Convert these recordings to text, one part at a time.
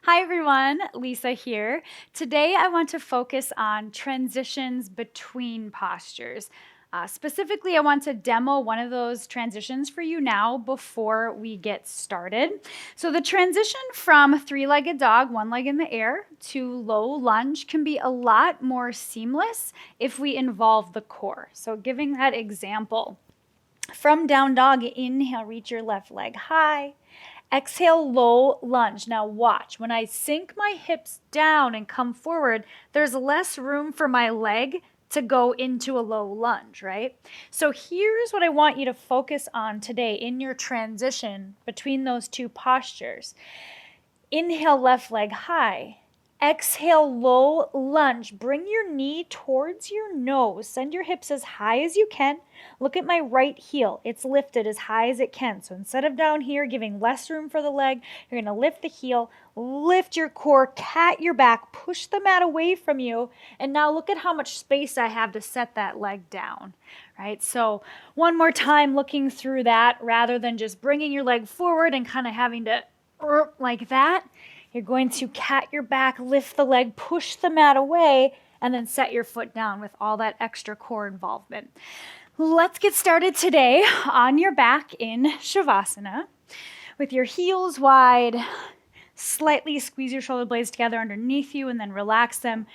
Hi everyone, Lisa here. Today I want to focus on transitions between postures. Specifically, I want to demo one of those transitions for you now before we get started. So, the transition from three-legged dog, one leg in the air, to low lunge can be a lot more seamless if we involve the core. So, giving that example, from down dog, inhale, reach your left leg high. Exhale, low lunge. Now watch. When I sink my hips down and come forward, there's less room for my leg to go into a low lunge, right? So here's what I want you to focus on today in your transition between those two postures. Inhale, left leg high. Exhale, low lunge. Bring your knee towards your nose. Send your hips as high as you can. Look at my right heel. It's lifted as high as it can. So instead of down here, giving less room for the leg, you're going to lift the heel, lift your core, cat your back, push the mat away from you. And now look at how much space I have to set that leg down, right? So one more time, looking through that rather than just bringing your leg forward and kind of having to like that. You're going to cat your back, lift the leg, push the mat away, and then set your foot down with all that extra core involvement. Let's get started today on your back in Shavasana with your heels wide. Slightly squeeze your shoulder blades together underneath you and then relax them.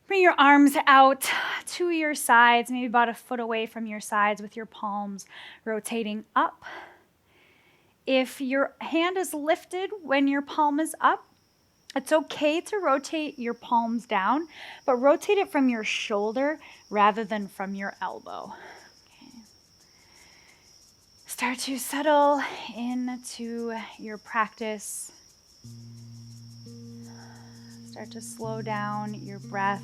Bring your arms out to your sides, maybe about a foot away from your sides with your palms rotating up. If your hand is lifted when your palm is up, it's okay to rotate your palms down, but rotate it from your shoulder rather than from your elbow. Okay. Start to settle into your practice. Start to slow down your breath.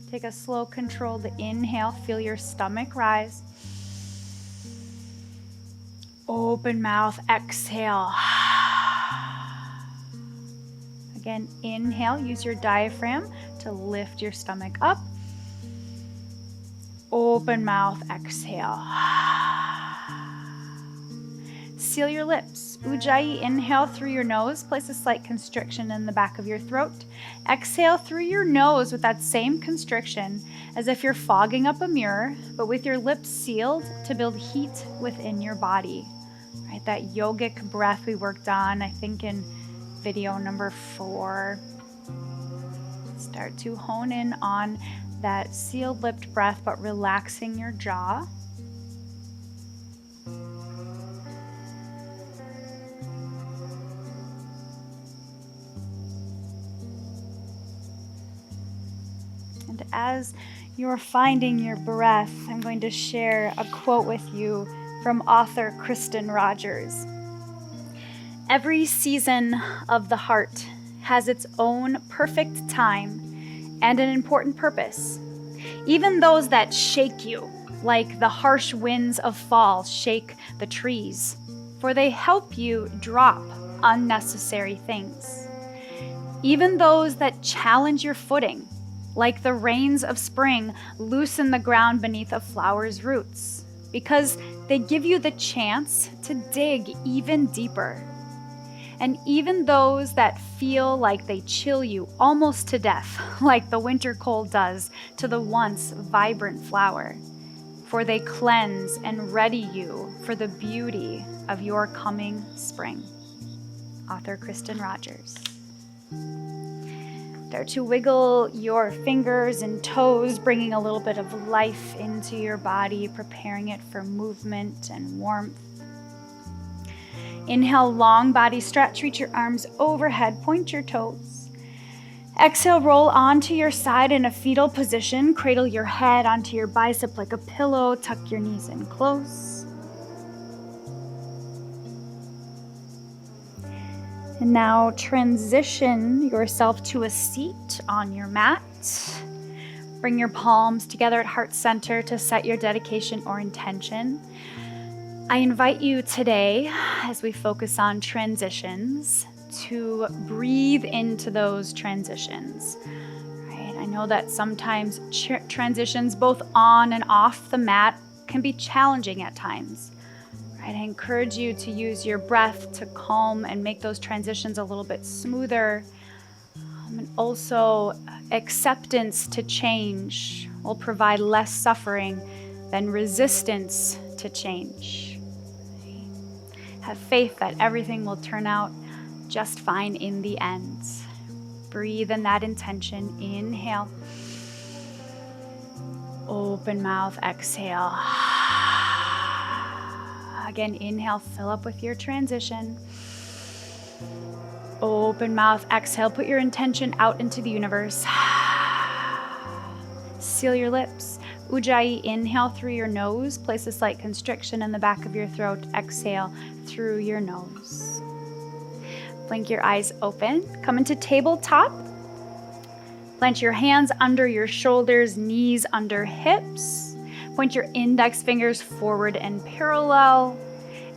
Take a slow, controlled inhale. Feel your stomach rise. Open mouth, exhale. Again, inhale, use your diaphragm to lift your stomach up. Open mouth, exhale. Seal your lips. Ujjayi, inhale through your nose. Place a slight constriction in the back of your throat. Exhale through your nose with that same constriction as if you're fogging up a mirror, but with your lips sealed to build heat within your body. Right, that yogic breath we worked on, I think in video number 4. Start to hone in on that sealed lipped breath, but relaxing your jaw. And as you're finding your breath, I'm going to share a quote with you from author Kristen Rogers. Every season of the heart has its own perfect time and an important purpose. Even those that shake you, like the harsh winds of fall shake the trees, for they help you drop unnecessary things. Even those that challenge your footing, like the rains of spring, loosen the ground beneath a flower's roots, because they give you the chance to dig even deeper. And even those that feel like they chill you almost to death, like the winter cold does to the once vibrant flower, for they cleanse and ready you for the beauty of your coming spring. Author Kristen Rogers. Start to wiggle your fingers and toes, bringing a little bit of life into your body, preparing it for movement and warmth. Inhale, long body stretch, reach your arms overhead, point your toes. Exhale, roll onto your side in a fetal position, cradle your head onto your bicep like a pillow, tuck your knees in close. And now transition yourself to a seat on your mat. Bring your palms together at heart center to set your dedication or intention. I invite you today, as we focus on transitions, to breathe into those transitions. Right? I know that sometimes transitions both on and off the mat can be challenging at times. Right? I encourage you to use your breath to calm and make those transitions a little bit smoother. And also, acceptance to change will provide less suffering than resistance to change. Have faith that everything will turn out just fine in the end. Breathe in that intention. Inhale. Open mouth, exhale. Again, inhale, fill up with your transition. Open mouth, exhale, put your intention out into the universe. Seal your lips. Ujjayi, inhale through your nose. Place a slight constriction in the back of your throat. Exhale through your nose. Blink your eyes open. Come into tabletop. Plant your hands under your shoulders, knees under hips. Point your index fingers forward and parallel,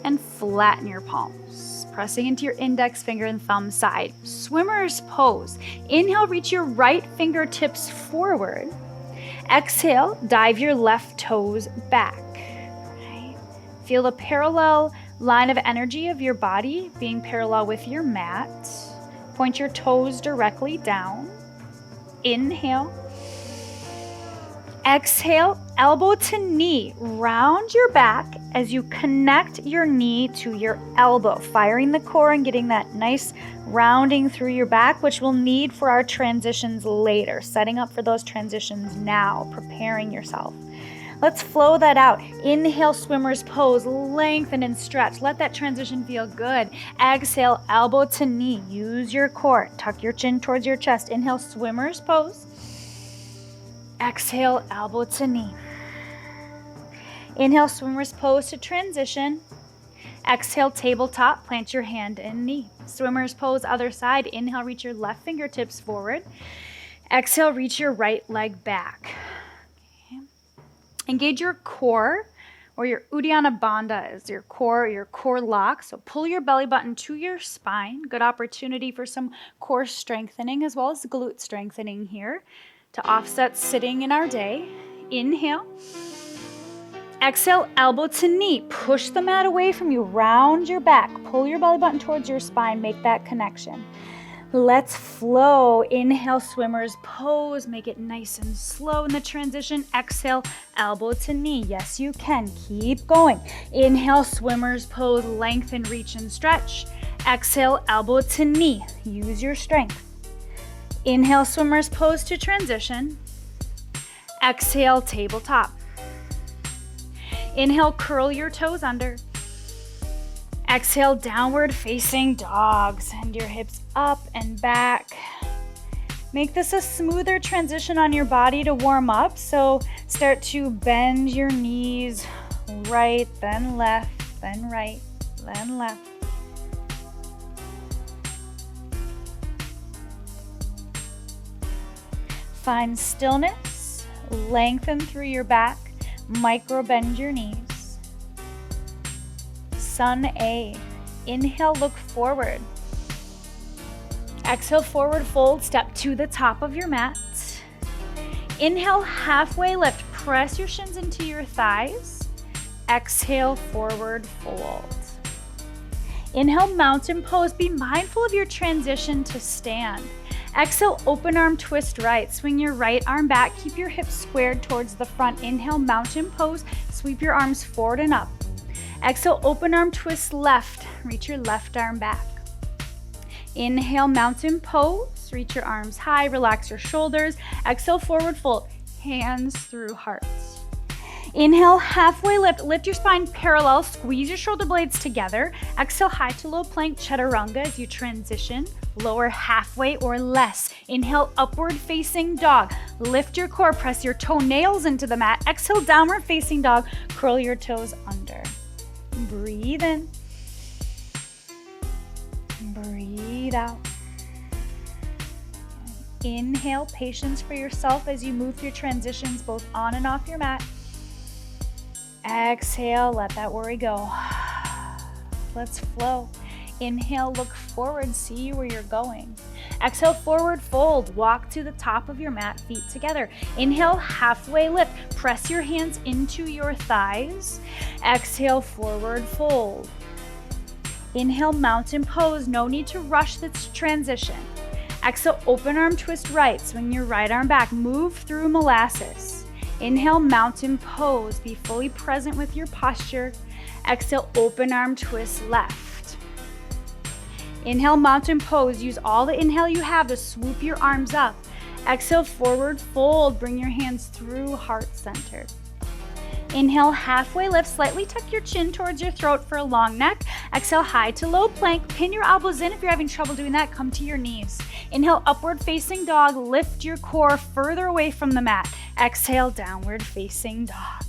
and flatten your palms, pressing into your index finger and thumb side. Swimmer's pose. Inhale, reach your right fingertips forward. Exhale, dive your left toes back. Right. Feel the parallel line of energy of your body being parallel with your mat. Point your toes directly down. Inhale. Exhale, elbow to knee. Round your back as you connect your knee to your elbow, firing the core and getting that nice rounding through your back, which we'll need for our transitions later. Setting up for those transitions now, preparing yourself. Let's flow that out. Inhale, swimmer's pose, lengthen and stretch. Let that transition feel good. Exhale, elbow to knee. Use your core. Tuck your chin towards your chest. Inhale, swimmer's pose. Exhale, elbow to knee. Inhale, swimmer's pose to transition. Exhale, tabletop. Plant your hand and knee. Swimmer's pose, other side. Inhale, reach your left fingertips forward. Exhale, reach your right leg back. Engage your core, or your Uddiyana Bandha is your core lock. So pull your belly button to your spine. Good opportunity for some core strengthening as well as glute strengthening here to offset sitting in our day. Inhale. Exhale, elbow to knee. Push the mat away from you. Round your back. Pull your belly button towards your spine. Make that connection. Let's flow. Inhale, swimmer's pose. Make it nice and slow in the transition. Exhale, elbow to knee. Yes, you can. Keep going. Inhale, swimmer's pose. Lengthen, reach, and stretch. Exhale, elbow to knee. Use your strength. Inhale, swimmer's pose to transition. Exhale, tabletop. Inhale, curl your toes under. Exhale, downward facing dog. Send your hips up and back. Make this a smoother transition on your body to warm up. So start to bend your knees right, then left, then right, then left. Find stillness. Lengthen through your back. Micro bend your knees. Sun A. Inhale, look forward. Exhale, forward fold. Step to the top of your mat. Inhale, halfway lift. Press your shins into your thighs. Exhale, forward fold. Inhale, mountain pose. Be mindful of your transition to stand. Exhale, open arm twist right. Swing your right arm back. Keep your hips squared towards the front. Inhale, mountain pose. Sweep your arms forward and up. Exhale, open arm twist left. Reach your left arm back. Inhale, mountain pose. Reach your arms high. Relax your shoulders. Exhale, forward fold. Hands through hearts. Inhale, halfway lift. Lift your spine parallel. Squeeze your shoulder blades together. Exhale, high to low plank chaturanga as you transition. Lower halfway or less. Inhale, upward facing dog. Lift your core. Press your toenails into the mat. Exhale, downward facing dog. Curl your toes under. Breathe in. Breathe out. Inhale, patience for yourself as you move through transitions both on and off your mat. Exhale, let that worry go. Let's flow. Inhale, look forward, see where you're going. Exhale, forward fold. Walk to the top of your mat, feet together. Inhale, halfway lift. Press your hands into your thighs. Exhale, forward fold. Inhale, mountain pose. No need to rush this transition. Exhale, open arm twist right. Swing your right arm back. Move through molasses. Inhale, mountain pose. Be fully present with your posture. Exhale, open arm twist left. Inhale, mountain pose. Use all the inhale you have to swoop your arms up. Exhale, forward fold. Bring your hands through heart center. Inhale, halfway lift. Slightly tuck your chin towards your throat for a long neck. Exhale, high to low plank. Pin your elbows in. If you're having trouble doing that, come to your knees. Inhale, upward facing dog. Lift your core further away from the mat. Exhale, downward facing dog.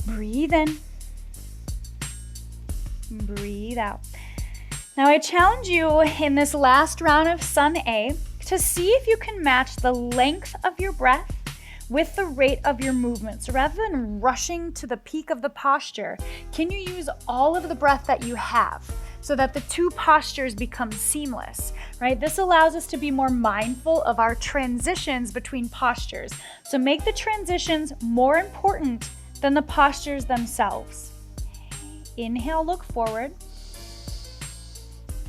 Breathe in. Breathe out. Now I challenge you in this last round of Sun A to see if you can match the length of your breath with the rate of your movement. So rather than rushing to the peak of the posture, can you use all of the breath that you have so that the two postures become seamless, right? This allows us to be more mindful of our transitions between postures. So make the transitions more important than the postures themselves. Inhale, look forward.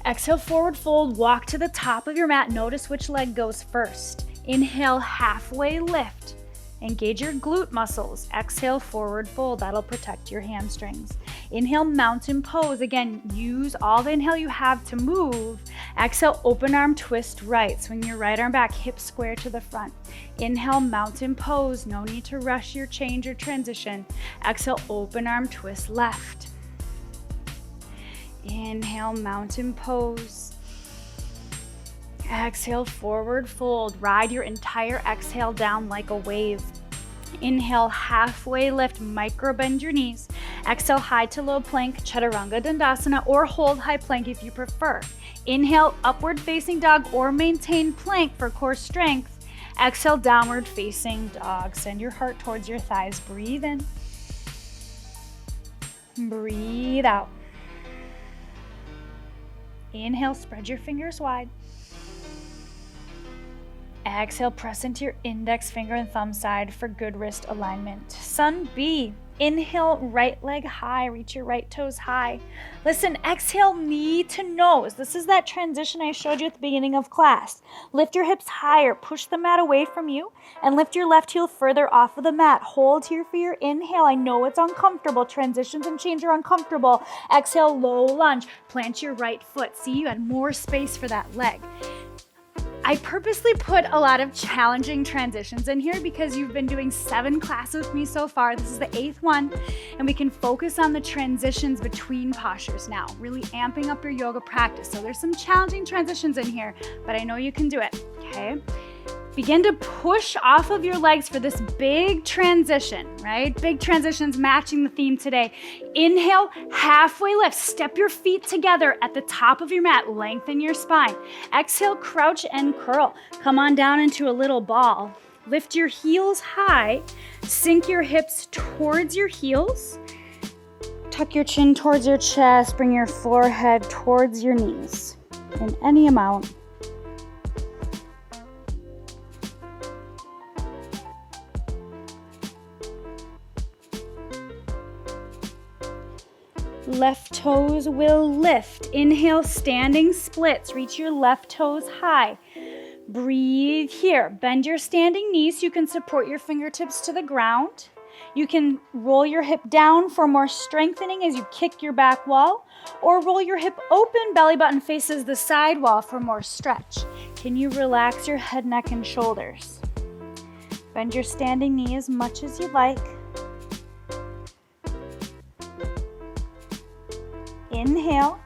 Exhale, forward fold, walk to the top of your mat. Notice which leg goes first. Inhale, halfway lift. Engage your glute muscles. Exhale, forward fold. That'll protect your hamstrings. Inhale, mountain pose. Again, use all the inhale you have to move. Exhale, open arm twist right. Swing your right arm back, hip square to the front. Inhale, mountain pose. No need to rush your change or transition. Exhale, open arm twist left. Inhale, mountain pose. Exhale, forward fold. Ride your entire exhale down like a wave. Inhale, halfway lift, micro bend your knees. Exhale, high to low plank, Chaturanga Dandasana, or hold high plank if you prefer. Inhale, upward facing dog or maintain plank for core strength. Exhale, downward facing dog. Send your heart towards your thighs. Breathe in. Breathe out. Inhale, spread your fingers wide. Exhale, press into your index finger and thumb side for good wrist alignment. Sun B. Inhale, right leg high, reach your right toes high. Listen, exhale, knee to nose. This is that transition I showed you at the beginning of class. Lift your hips higher, push the mat away from you, and lift your left heel further off of the mat. Hold here for your inhale. I know it's uncomfortable. Transitions and change are uncomfortable. Exhale, low lunge. Plant your right foot. See, you had more space for that leg. I purposely put a lot of challenging transitions in here because you've been doing 7 classes with me so far. This is the 8th one, and we can focus on the transitions between postures now, really amping up your yoga practice. So there's some challenging transitions in here, but I know you can do it, okay? Begin to push off of your legs for this big transition, right? Big transitions matching the theme today. Inhale, halfway lift. Step your feet together at the top of your mat. Lengthen your spine. Exhale, crouch and curl. Come on down into a little ball. Lift your heels high. Sink your hips towards your heels. Tuck your chin towards your chest. Bring your forehead towards your knees in any amount. Left toes will lift. Inhale, standing splits. Reach your left toes high. Breathe here. Bend your standing knees so you can support your fingertips to the ground. You can roll your hip down for more strengthening as you kick your back wall, or roll your hip open, belly button faces the side wall for more stretch. Can you relax your head, neck, and shoulders? Bend your standing knee as much as you like. Inhale.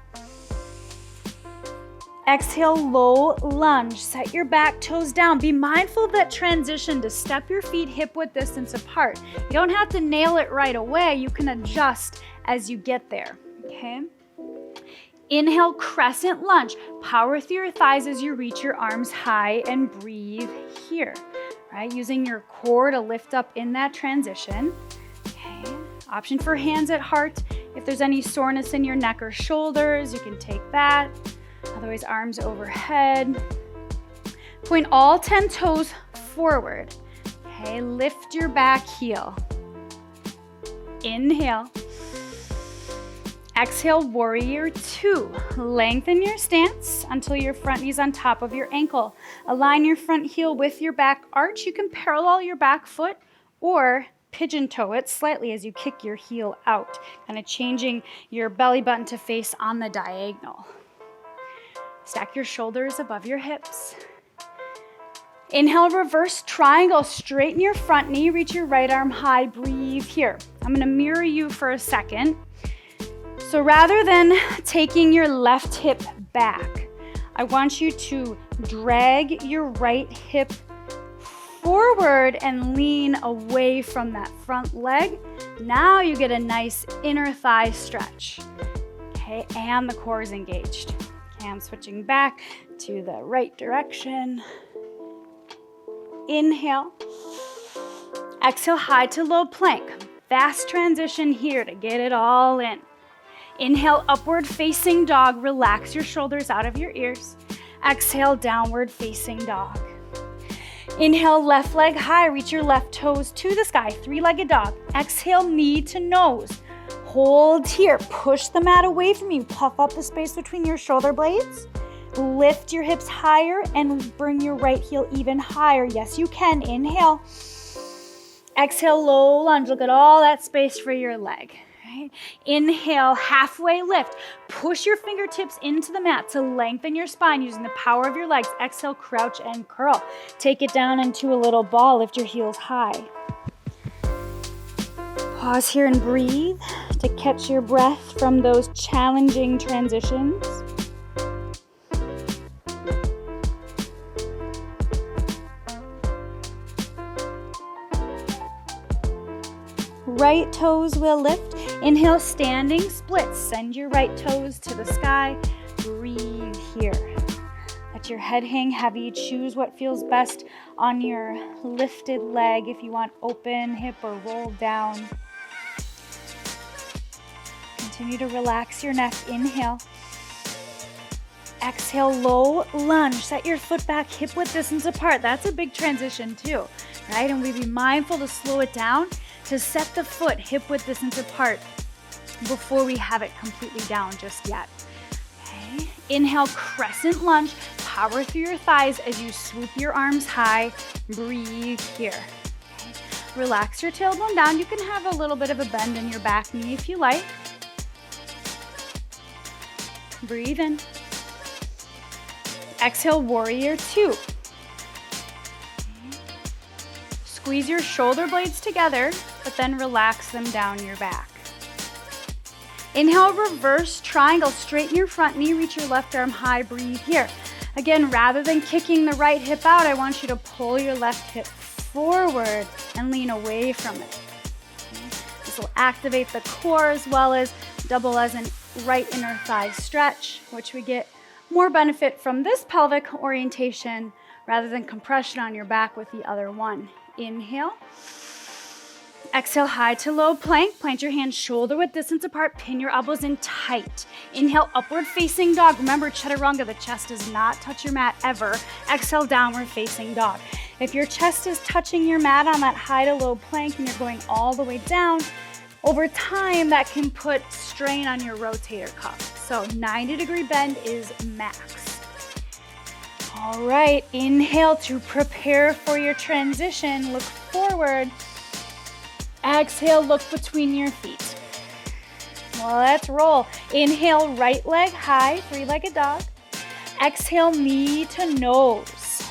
Exhale, low lunge. Set your back toes down. Be mindful of that transition to step your feet hip-width distance apart. You don't have to nail it right away. You can adjust as you get there, okay? Inhale, crescent lunge. Power through your thighs as you reach your arms high and breathe here, right? Using your core to lift up in that transition, okay? Option for hands at heart. If there's any soreness in your neck or shoulders, you can take that. Otherwise, arms overhead. Point all 10 toes forward. Okay, lift your back heel. Inhale. Exhale, warrior two. Lengthen your stance until your front knee's on top of your ankle. Align your front heel with your back arch. You can parallel your back foot or pigeon toe it slightly as you kick your heel out, kind of changing your belly button to face on the diagonal. Stack your shoulders above your hips. Inhale, reverse triangle. Straighten your front knee, reach your right arm high, breathe here. I'm gonna mirror you for a second. So rather than taking your left hip back, I want you to drag your right hip forward and lean away from that front leg. Now you get a nice inner thigh stretch. Okay, and the core is engaged. Okay, I'm switching back to the right direction. Inhale. Exhale, high to low plank. Fast transition here to get it all in. Inhale, upward facing dog. Relax your shoulders out of your ears. Exhale, downward facing dog. Inhale, left leg high. Reach your left toes to the sky. Three-legged dog. Exhale, knee to nose. Hold here. Push the mat away from you. Puff up the space between your shoulder blades. Lift your hips higher and bring your right heel even higher. Yes, you can. Inhale. Exhale, low lunge. Look at all that space for your leg. Right? Inhale, halfway lift. Push your fingertips into the mat to lengthen your spine using the power of your legs. Exhale, crouch and curl. Take it down into a little ball. Lift your heels high. Pause here and breathe to catch your breath from those challenging transitions. Right toes will lift. Inhale, standing splits. Send your right toes to the sky. Breathe here. Let your head hang heavy. Choose what feels best on your lifted leg. If you want open hip or roll down. Continue to relax your neck. Inhale. Exhale, low lunge. Set your foot back hip width distance apart. That's a big transition too, right? And we be mindful to slow it down, to set the foot hip width distance apart before we have it completely down just yet. Okay. Inhale, crescent lunge. Power through your thighs as you swoop your arms high. Breathe here. Okay. Relax your tailbone down. You can have a little bit of a bend in your back knee if you like. Breathe in. Exhale, warrior two. Squeeze your shoulder blades together, but then relax them down your back. Inhale, reverse triangle. Straighten your front knee, reach your left arm high, breathe here. Again, rather than kicking the right hip out, I want you to pull your left hip forward and lean away from it. Okay. This will activate the core as well as double as an right inner thigh stretch, which we get more benefit from this pelvic orientation rather than compression on your back with the other one. Inhale. Exhale, high to low plank. Plant your hands shoulder width distance apart. Pin your elbows in tight. Inhale, upward facing dog. Remember, chaturanga, the chest does not touch your mat ever. Exhale, downward facing dog. If your chest is touching your mat on that high to low plank and you're going all the way down, over time that can put strain on your rotator cuff. So 90-degree bend is max. All right, inhale to prepare for your transition. Look forward. Exhale, look between your feet. Well, let's roll. Inhale, right leg high, three-legged dog. Exhale, knee to nose.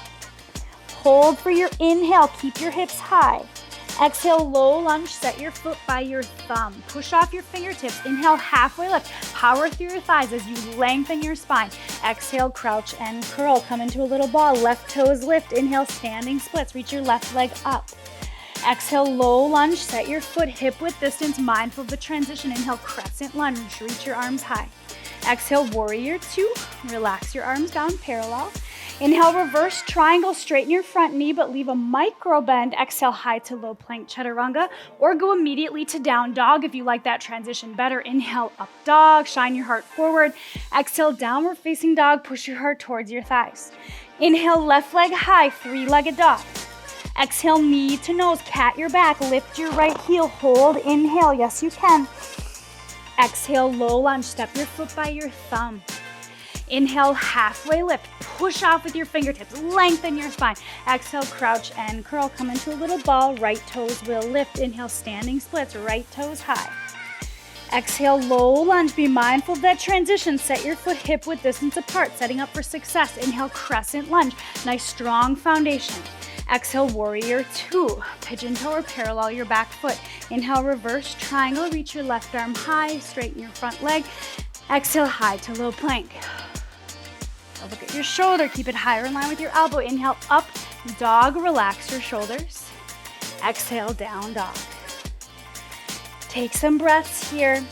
Hold for your inhale, keep your hips high. Exhale, low lunge, set your foot by your thumb. Push off your fingertips. Inhale, halfway lift. Power through your thighs as you lengthen your spine. Exhale, crouch and curl. Come into a little ball. Left toes lift. Inhale, standing splits. Reach your left leg up. Exhale, low lunge, set your foot hip width distance, mindful of the transition. Inhale, crescent lunge, reach your arms high. Exhale, warrior two, relax your arms down parallel. Inhale, reverse triangle, straighten your front knee, but leave a micro bend. Exhale, high to low plank chaturanga, or go immediately to down dog if you like that transition better. Inhale, up dog, shine your heart forward. Exhale, downward facing dog, push your heart towards your thighs. Inhale, left leg high, three-legged dog. Exhale, knee to nose, cat your back, lift your right heel, hold, inhale, yes you can. Exhale, low lunge, step your foot by your thumb. Inhale, halfway lift, push off with your fingertips, lengthen your spine. Exhale, crouch and curl, come into a little ball, right toes will lift. Inhale, standing splits, right toes high. Exhale, low lunge, be mindful of that transition. Set your foot hip width distance apart, setting up for success. Inhale, crescent lunge, nice strong foundation. Exhale, warrior two, pigeon toe or parallel your back foot. Inhale, reverse triangle, reach your left arm high, straighten your front leg. Exhale, high to low plank. Look at your shoulder, keep it higher in line with your elbow. Inhale, up dog, relax your shoulders. Exhale, down dog. Take some breaths here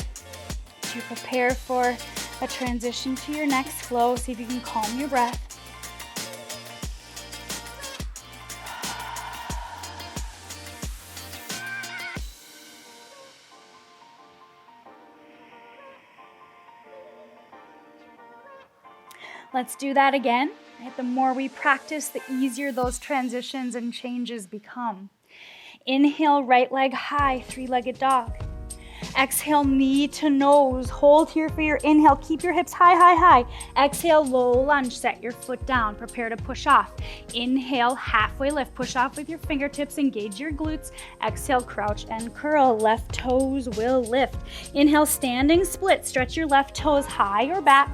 to prepare for a transition to your next flow. See if you can calm your breath. Let's do that again. Right? The more we practice, the easier those transitions and changes become. Inhale, right leg high, three-legged dog. Exhale, knee to nose. Hold here for your inhale. Keep your hips high, high, high. Exhale, low lunge. Set your foot down. Prepare to push off. Inhale, halfway lift. Push off with your fingertips. Engage your glutes. Exhale, crouch and curl. Left toes will lift. Inhale, standing split. Stretch your left toes high or back.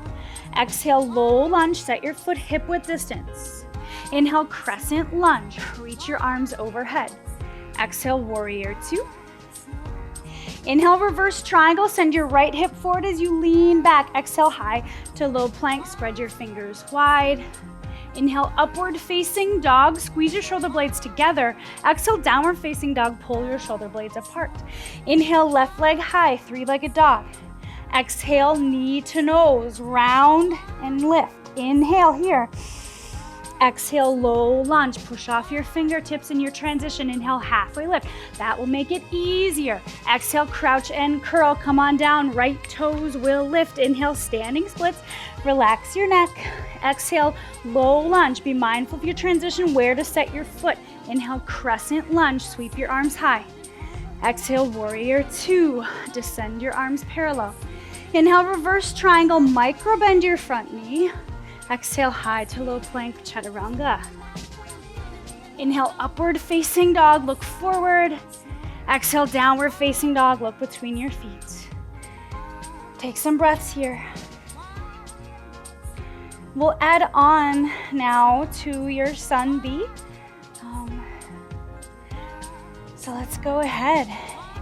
Exhale, low lunge. Set your foot hip width distance. Inhale, crescent lunge. Reach your arms overhead. Exhale, warrior two. Inhale, reverse triangle. Send your right hip forward as you lean back. Exhale, high to low plank. Spread your fingers wide. Inhale, upward facing dog. Squeeze your shoulder blades together. Exhale, downward facing dog. Pull your shoulder blades apart. Inhale, left leg high, three-legged dog. Exhale, knee to nose. Round and lift. Inhale here. Exhale, low lunge. Push off your fingertips in your transition. Inhale, halfway lift. That will make it easier. Exhale, crouch and curl. Come on down. Right toes will lift. Inhale, standing splits. Relax your neck. Exhale, low lunge. Be mindful of your transition, where to set your foot. Inhale, crescent lunge. Sweep your arms high. Exhale, warrior two. Descend your arms parallel. Inhale, reverse triangle. Micro bend your front knee. Exhale, high to low plank, chaturanga. Inhale, upward facing dog, look forward. Exhale, downward facing dog, look between your feet. Take some breaths here. We'll add on now to your sun B. So let's go ahead.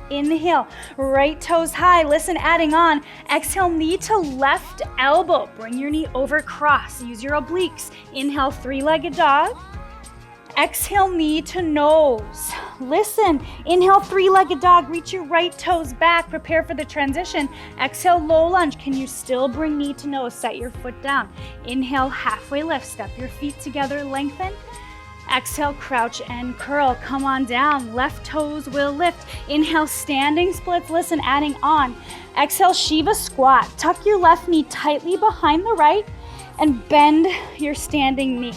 Inhale, right toes high. Listen, adding on. Exhale, knee to left elbow. Bring your knee over, cross. Use your obliques. Inhale, three-legged dog. Exhale, knee to nose. Listen, inhale, three-legged dog. Reach your right toes back. Prepare for the transition. Exhale, low lunge. Can you still bring knee to nose? Set your foot down. Inhale, halfway lift. Step your feet together, lengthen. Exhale, crouch and curl. Come on down. Left toes will lift. Inhale, standing splits. Listen, adding on. Exhale, Shiva squat. Tuck your left knee tightly behind the right and bend your standing knee.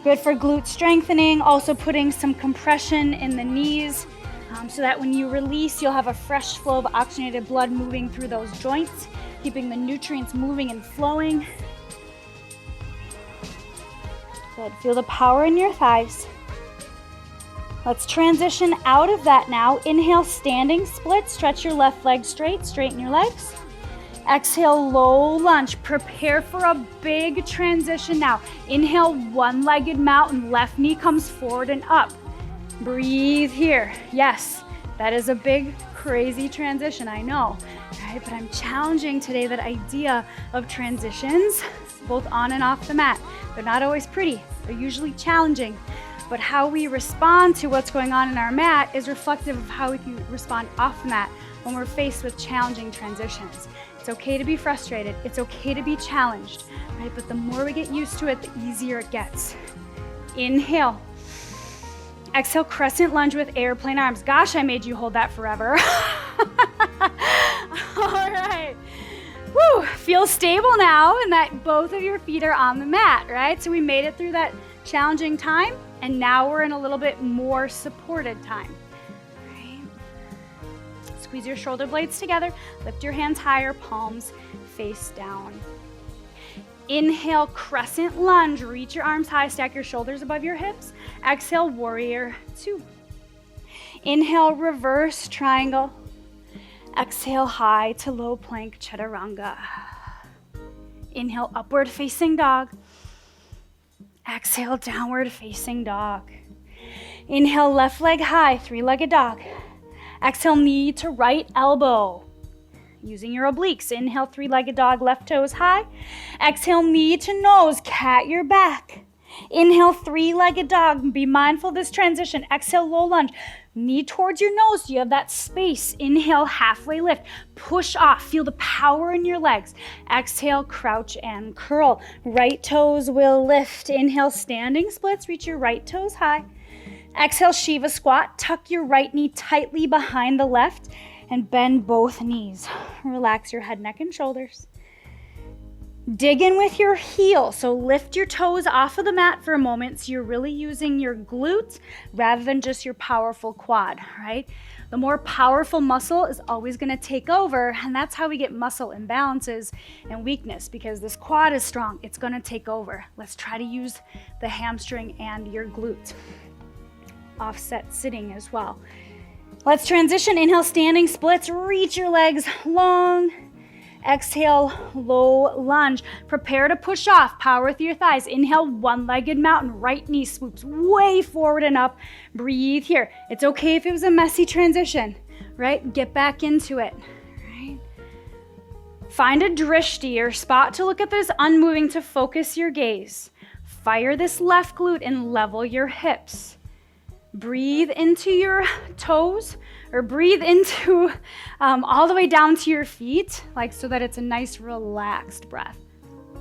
Good for glute strengthening. Also putting some compression in the knees so that when you release, you'll have a fresh flow of oxygenated blood moving through those joints, keeping the nutrients moving and flowing. Good. Feel the power in your thighs. Let's transition out of that now. Inhale, standing split. Stretch your left leg straight. Straighten your legs. Exhale, low lunge. Prepare for a big transition now. Inhale, one-legged mountain. Left knee comes forward and up. Breathe here. Yes, that is a big, crazy transition, I know. Right? But I'm challenging today that idea of transitions, both on and off the mat. They're not always pretty. They're usually challenging. But how we respond to what's going on in our mat is reflective of how we can respond off the mat when we're faced with challenging transitions. It's okay to be frustrated. It's okay to be challenged, right? But the more we get used to it, the easier it gets. Inhale. Exhale, crescent lunge with airplane arms. Gosh, I made you hold that forever. All right. Woo, feel stable now and that both of your feet are on the mat, right? So we made it through that challenging time and now we're in a little bit more supported time. Right? Squeeze your shoulder blades together. Lift your hands higher, palms face down. Inhale, crescent lunge. Reach your arms high, stack your shoulders above your hips. Exhale, warrior two. Inhale, reverse triangle. Exhale, high to low plank chaturanga. Inhale, upward facing dog. Exhale, downward facing dog. Inhale, left leg high, three-legged dog. Exhale, knee to right elbow. Using your obliques. Inhale, three-legged dog, left toes high. Exhale, knee to nose, cat your back. Inhale, three-legged dog. Be mindful of this transition. Exhale, low lunge. Knee towards your nose so you have that space. Inhale, halfway lift. Push off. Feel the power in your legs. Exhale, crouch and curl. Right toes will lift. Inhale, standing splits. Reach your right toes high. Exhale, Shiva squat. Tuck your right knee tightly behind the left and bend both knees. Relax your head, neck, and shoulders. Dig in with your heel. So lift your toes off of the mat for a moment so you're really using your glutes rather than just your powerful quad, right? The more powerful muscle is always going to take over, and that's how we get muscle imbalances and weakness, because this quad is strong. It's going to take over. Let's try to use the hamstring and your glutes. Offset sitting as well. Let's transition. Inhale, standing splits. Reach your legs long. Exhale, low lunge. Prepare to push off. Power through your thighs. Inhale, one-legged mountain. Right knee swoops way forward and up. Breathe here. It's okay if it was a messy transition, right? Get back into it, right? Find a drishti or spot to look at this unmoving to focus your gaze. Fire this left glute and level your hips. Breathe into your toes, or breathe into all the way down to your feet, like so that it's a nice relaxed breath.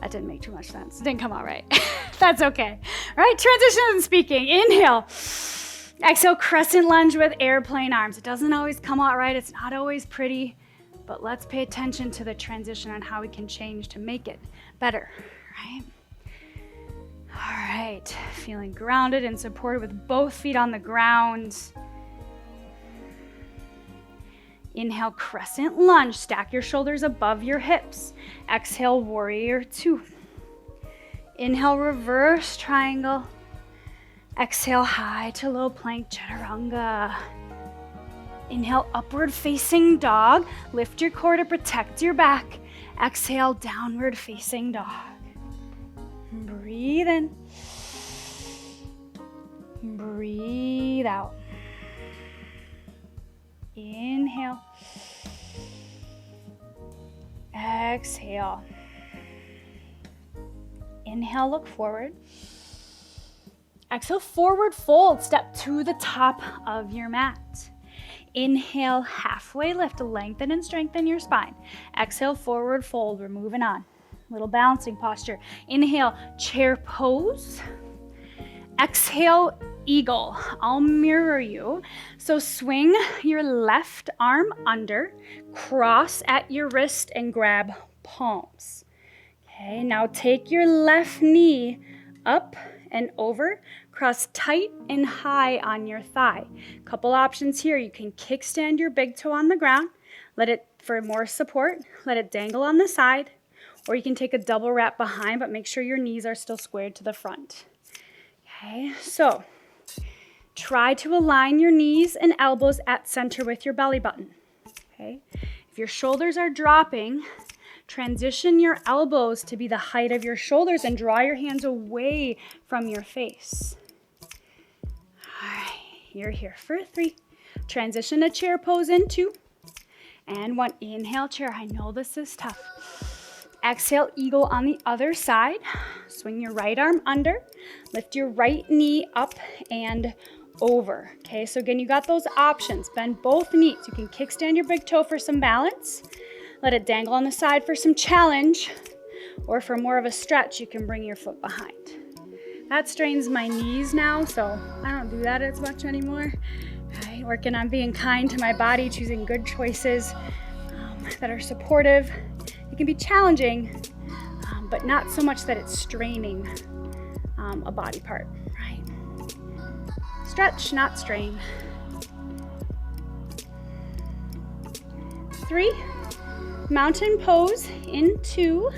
That didn't make too much sense. It didn't come out right. That's okay. All right, transition and speaking. Inhale. Exhale, crescent lunge with airplane arms. It doesn't always come out right. It's not always pretty, but let's pay attention to the transition and how we can change to make it better, right? All right, feeling grounded and supported with both feet on the ground. Inhale, crescent lunge. Stack your shoulders above your hips. Exhale, warrior two. Inhale, reverse triangle. Exhale, high to low plank chaturanga. Inhale, upward facing dog. Lift your core to protect your back. Exhale, downward facing dog. Breathe in. Breathe out. Inhale. Exhale. Inhale, look forward. Exhale, forward fold. Step to the top of your mat. Inhale, halfway lift. Lengthen and strengthen your spine. Exhale, forward fold. We're moving on. Little balancing posture. Inhale, chair pose. Exhale, eagle. I'll mirror you. So swing your left arm under, cross at your wrist and grab palms. Okay, now take your left knee up and over, cross tight and high on your thigh. Couple options here. You can kickstand your big toe on the ground. Let it, for more support, let it dangle on the side. Or you can take a double wrap behind, but make sure your knees are still squared to the front. Okay, so try to align your knees and elbows at center with your belly button. Okay, if your shoulders are dropping, transition your elbows to be the height of your shoulders and draw your hands away from your face. All right, you're here for 3. Transition to chair pose in 2. And 1. Inhale, chair. I know this is tough. Exhale, eagle on the other side. Swing your right arm under. Lift your right knee up and over. Okay, so again, you got those options. Bend both knees. You can kickstand your big toe for some balance. Let it dangle on the side for some challenge. Or for more of a stretch, you can bring your foot behind. That strains my knees now, so I don't do that as much anymore. Right, working on being kind to my body, choosing good choices that are supportive. It can be challenging, but not so much that it's straining a body part, right? Stretch, not strain. 3, mountain pose in 2,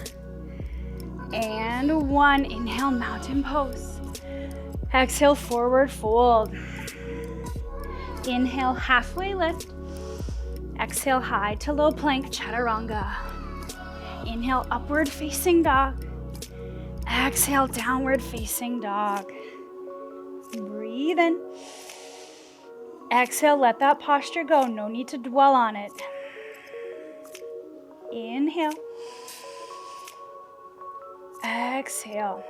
and 1. Inhale, mountain pose. Exhale, forward fold. Inhale, halfway lift. Exhale, high to low plank, chaturanga. Inhale, upward facing dog. Exhale, downward facing dog. Breathe in. Exhale, let that posture go. No need to dwell on it. Inhale. Exhale.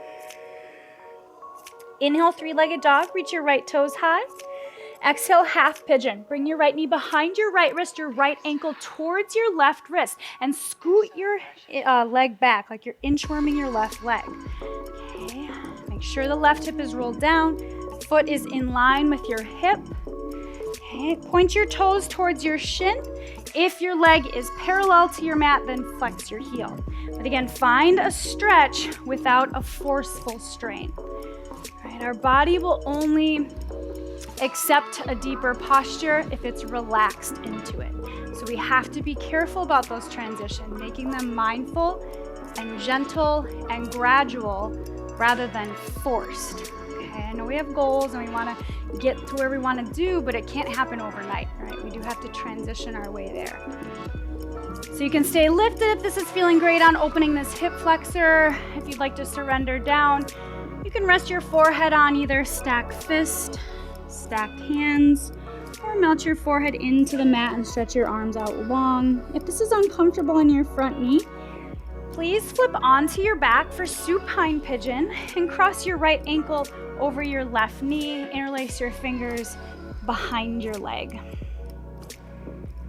Inhale, three-legged dog. Reach your right toes high. Exhale, half pigeon. Bring your right knee behind your right wrist, your right ankle towards your left wrist, and scoot your leg back like you're inchworming your left leg. Okay. Make sure the left hip is rolled down. Foot is in line with your hip. Okay. Point your toes towards your shin. If your leg is parallel to your mat, then flex your heel. But again, find a stretch without a forceful strain. All right, our body will only accept a deeper posture if it's relaxed into it. So we have to be careful about those transitions, making them mindful and gentle and gradual rather than forced. Okay, I know we have goals and we want to get to where we want to do, but it can't happen overnight, right? We do have to transition our way there. So you can stay lifted if this is feeling great on opening this hip flexor. If you'd like to surrender down, you can rest your forehead on either stacked fist, stacked hands, or melt your forehead into the mat and stretch your arms out long. If this is uncomfortable in your front knee, please flip onto your back for supine pigeon and cross your right ankle over your left knee. Interlace your fingers behind your leg.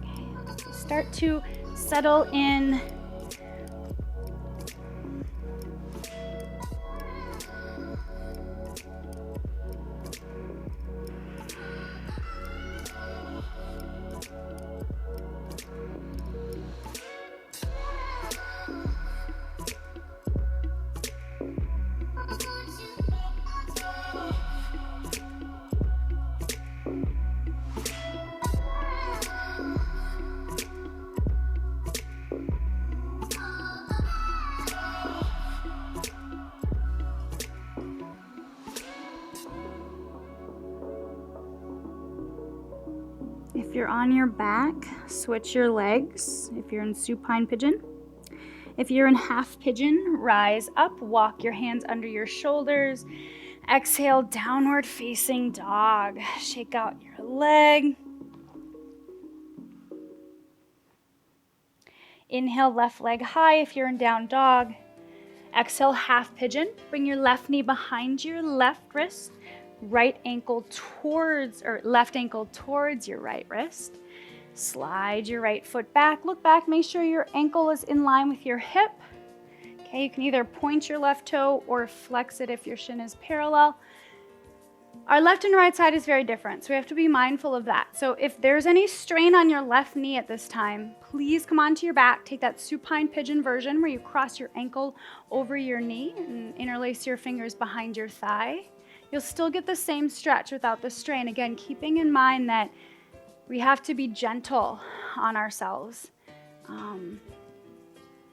Okay. Start to settle in. If you're on your back, switch your legs if you're in supine pigeon. If you're in half pigeon, rise up, walk your hands under your shoulders. Exhale, downward facing dog. Shake out your leg. Inhale, left leg high if you're in down dog. Exhale, half pigeon. Bring your left knee behind your left wrist. Right ankle towards, or left ankle towards your right wrist. Slide your right foot back, look back, make sure your ankle is in line with your hip. Okay, you can either point your left toe or flex it if your shin is parallel. Our left and right side is very different, so we have to be mindful of that. So if there's any strain on your left knee at this time, please come onto your back, take that supine pigeon version where you cross your ankle over your knee and interlace your fingers behind your thigh. You'll still get the same stretch without the strain. Again, keeping in mind that we have to be gentle on ourselves.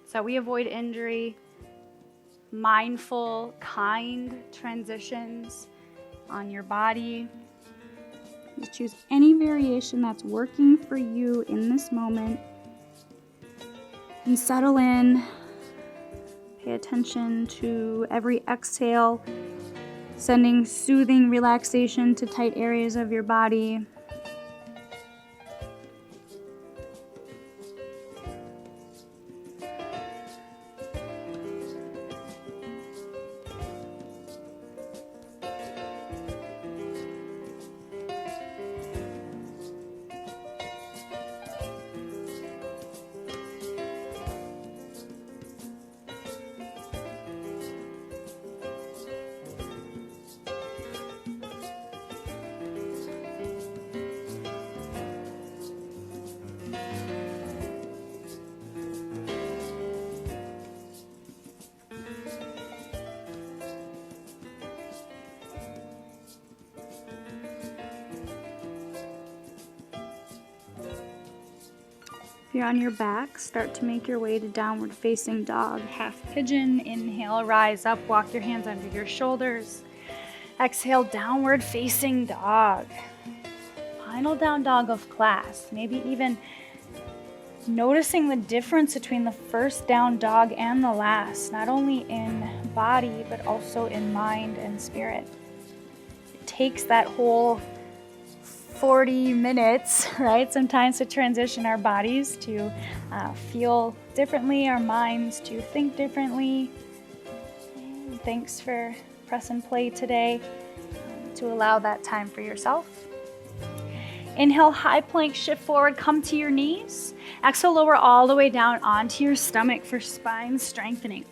So we avoid injury, mindful, kind transitions on your body. Just choose any variation that's working for you in this moment. And settle in. Pay attention to every exhale, sending soothing relaxation to tight areas of your body. If you're on your back, start to make your way to downward facing dog, half pigeon. Inhale, rise up, walk your hands under your shoulders. Exhale, downward facing dog. Final down dog of class. Maybe even noticing the difference between the first down dog and the last, not only in body, but also in mind and spirit. It takes that whole 40 minutes, right? Sometimes to transition our bodies to feel differently, our minds to think differently. And thanks for press and play today to allow that time for yourself. Inhale, high plank, shift forward, come to your knees. Exhale, lower all the way down onto your stomach for spine strengthening.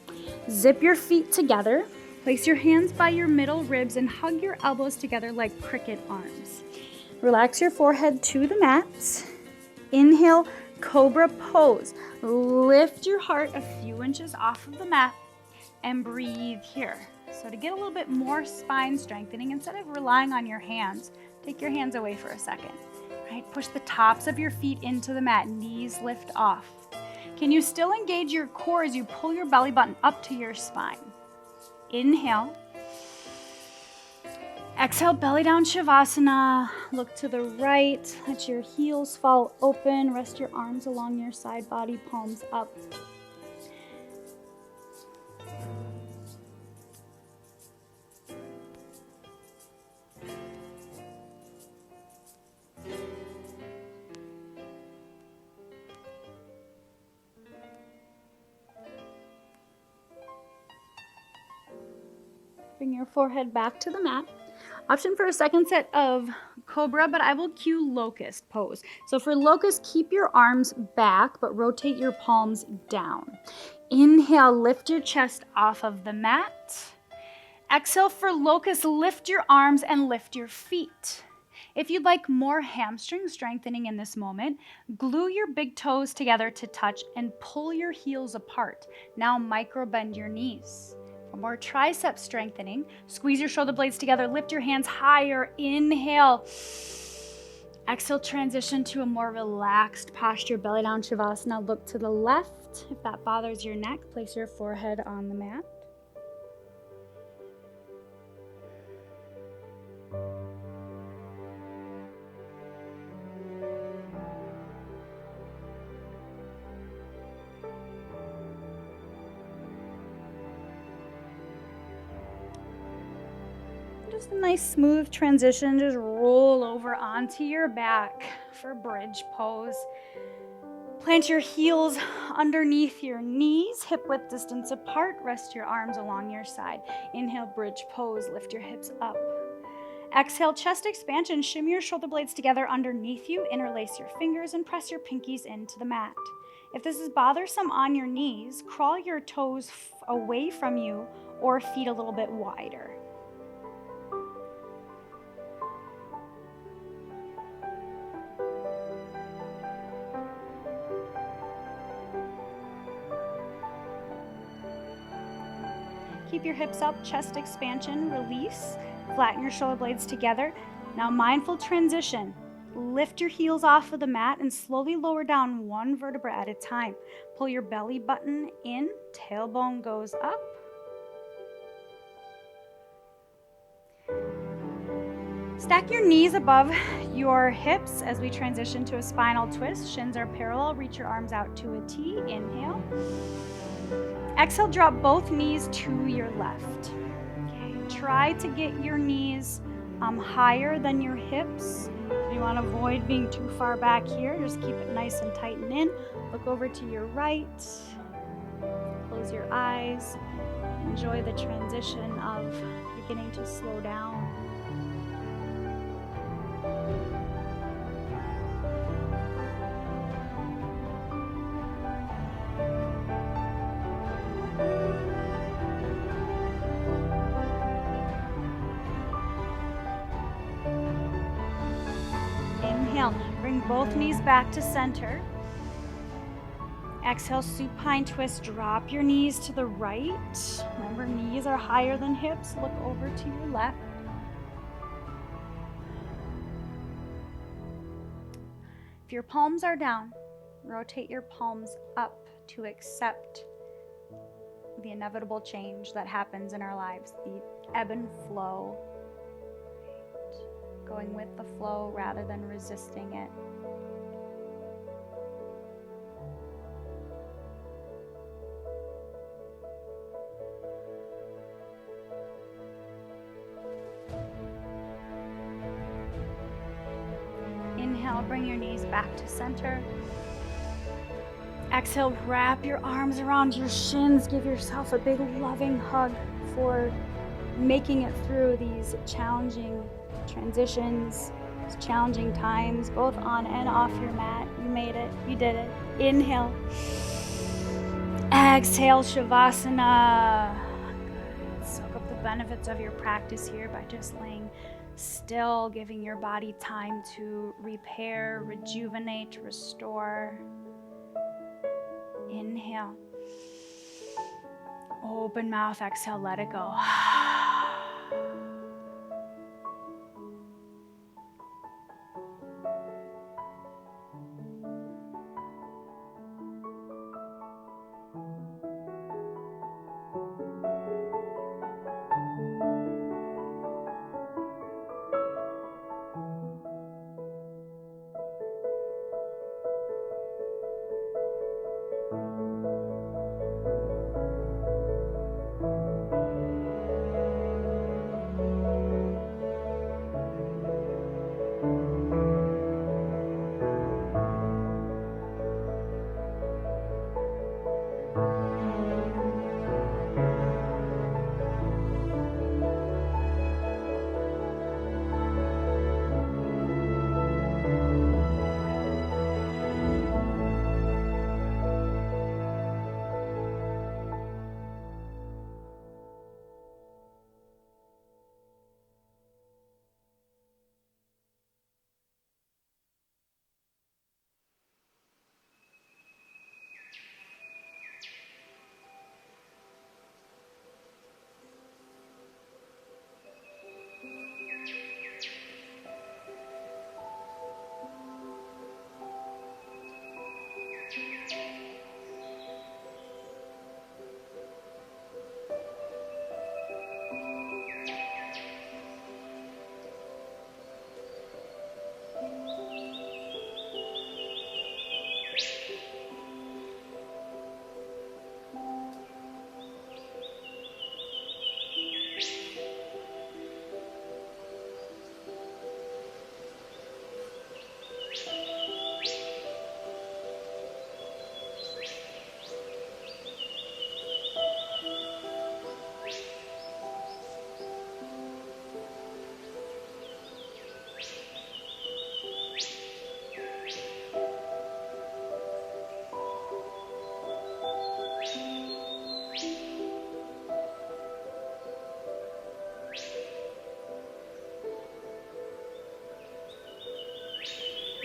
Zip your feet together. Place your hands by your middle ribs and hug your elbows together like cricket arms. Relax your forehead to the mat. Inhale, cobra pose. Lift your heart a few inches off of the mat and breathe here. So to get a little bit more spine strengthening, instead of relying on your hands, take your hands away for a second. Right? Push the tops of your feet into the mat, knees lift off. Can you still engage your core as you pull your belly button up to your spine? Inhale. Exhale, belly down Shavasana. Look to the right. Let your heels fall open. Rest your arms along your side body, palms up. Bring your forehead back to the mat. Option for a second set of cobra, but I will cue locust pose. So for locust, keep your arms back, but rotate your palms down. Inhale, lift your chest off of the mat. Exhale for locust, lift your arms and lift your feet. If you'd like more hamstring strengthening in this moment, glue your big toes together to touch and pull your heels apart. Now micro bend your knees. For more tricep strengthening, squeeze your shoulder blades together, lift your hands higher, inhale. Exhale, transition to a more relaxed posture, belly down Shavasana. Look to the left. If that bothers your neck, place your forehead on the mat. Just a nice smooth transition. Just roll over onto your back for bridge pose. Plant your heels underneath your knees, hip width distance apart. Rest your arms along your side. Inhale, bridge pose. Lift your hips up. Exhale, chest expansion. Shimmy your shoulder blades together underneath you. Interlace your fingers and press your pinkies into the mat. If this is bothersome on your knees, crawl your toes away from you or feet a little bit wider. Keep your hips up, chest expansion, release. Flatten your shoulder blades together. Now mindful transition. Lift your heels off of the mat and slowly lower down one vertebra at a time. Pull your belly button in, tailbone goes up. Stack your knees above your hips as we transition to a spinal twist. Shins are parallel, reach your arms out to a T. Inhale. Exhale, drop both knees to your left. Okay, try to get your knees higher than your hips. You want to avoid being too far back here. Just keep it nice and tight and in. Look over to your right. Close your eyes. Enjoy the transition of beginning to slow down. Inhale, bring both knees back to center. Exhale, supine twist, drop your knees to the right. Remember, knees are higher than hips. Look over to your left. If your palms are down, Rotate your palms up to accept the inevitable change that happens in our lives, the ebb and flow. Going with the flow rather than resisting it. Inhale, bring your knees back to center. Exhale, wrap your arms around your shins. Give yourself a big loving hug for making it through these challenging transitions, these challenging times, both on and off your mat. You made it. You did it. Inhale. Exhale, Shavasana. Good. Soak up the benefits of your practice here by just laying still, giving your body time to repair, rejuvenate, restore. Inhale. Open mouth, exhale, let it go.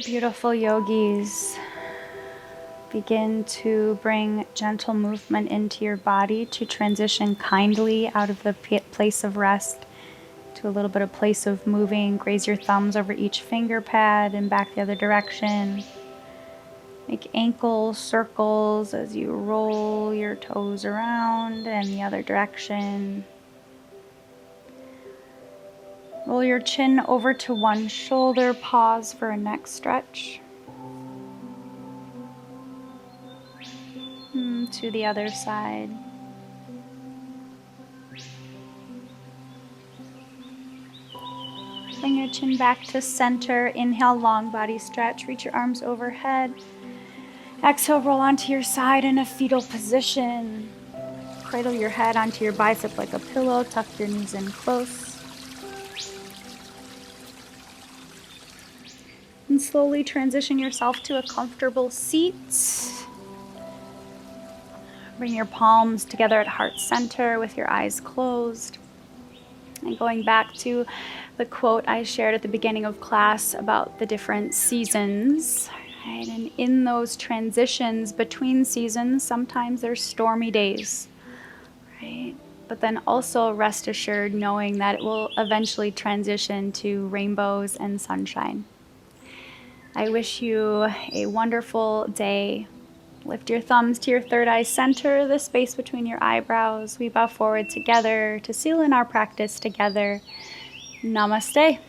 Beautiful yogis, begin to bring gentle movement into your body to transition kindly out of the place of rest to a little bit of place of moving. Graze your thumbs over each finger pad and back the other direction. Make ankle circles as you roll your toes around and the other direction. Roll your chin over to one shoulder, pause for a neck stretch. To the other side. Bring your chin back to center. Inhale, long body stretch. Reach your arms overhead. Exhale, roll onto your side in a fetal position. Cradle your head onto your bicep like a pillow. Tuck your knees in close. And slowly transition yourself to a comfortable seat. Bring your palms together at heart center with your eyes closed. And going back to the quote I shared at the beginning of class about the different seasons, right? And in those transitions between seasons, sometimes there's stormy days, right? But then also rest assured knowing that it will eventually transition to rainbows and sunshine. I wish you a wonderful day. Lift your thumbs to your third eye center, the space between your eyebrows. We bow forward together to seal in our practice together. Namaste.